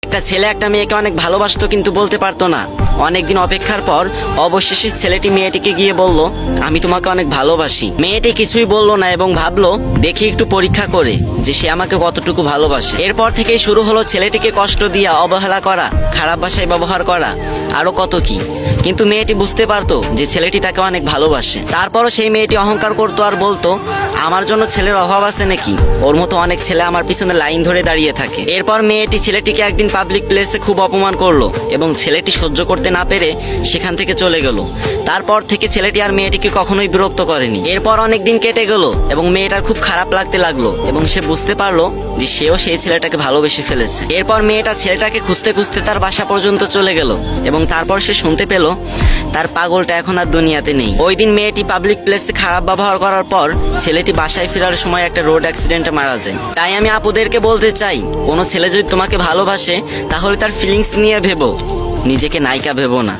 একটা ছেলে একটা মেয়েকে অনেক ভালোবাসতো কিন্তু বলতে পারতো না। অনেকদিন অপেক্ষার পর অবশেষে ছেলেটি মেয়েটিকে গিয়ে বলল, আমি তোমাকে অনেক ভালোবাসি। মেয়েটি কিছুই বলল না এবং ভাবলো দেখি একটু পরীক্ষা করে যে সে আমাকে কতটুকু ভালোবাসে। এরপর থেকেই শুরু হলো ছেলেটিকে কষ্ট দিয়া, অবহেলা করা, খারাপ ভাষায় ব্যবহার করা, আরো কত কি। কিন্তু মেয়েটি বুঝতে পারতো যে ছেলেটি তাকে অনেক ভালোবাসে। তারপরও সেই মেয়েটি অহংকার করতো আর বলতো, আমার জন্য ছেলের অভাব আছে নাকি? ওর মতো অনেক ছেলে আমার পিছনে লাইন ধরে দাঁড়িয়ে থাকে। এরপর মেয়েটি ছেলেটিকে একদিন পাবলিক প্লেসে খুব অপমান করলো এবং ছেলেটি সহ্য করতে না পেরে সেখান থেকে চলে গেল। তারপর থেকে ছেলেটি আর মেয়েটিকে কখনোই বিরক্ত করেনি। এরপর অনেক দিন কেটে গেল এবং মেয়েটার খুব খারাপ লাগতে লাগলো এবং সে বুঝতে পারলো যে সেও সেই ছেলেটাকে ভালোবেসে ফেলেছে। এরপর মেয়েটা ছেলেটাকে খুঁজতে খুঁজতে তার বাসা পর্যন্ত চলে গেল এবং তারপর সে শুনতে পেল তার পাগলটা এখন আর দুনিয়াতে নেই। ওই দিন মেয়েটি পাবলিক প্লেসে খারাপ ব্যবহার করার পর ছেলেটি বাসায় ফেরার সময় একটা রোড অ্যাক্সিডেন্টে মারা যায়। তাই আমি আপুদেরকে বলতে চাই, কোনো ছেলে যদি তোমাকে ভালোবাসে তাহলে তার ফিলিংস নিয়ে ভেবো, নিজেকে নায়িকা ভেবো না।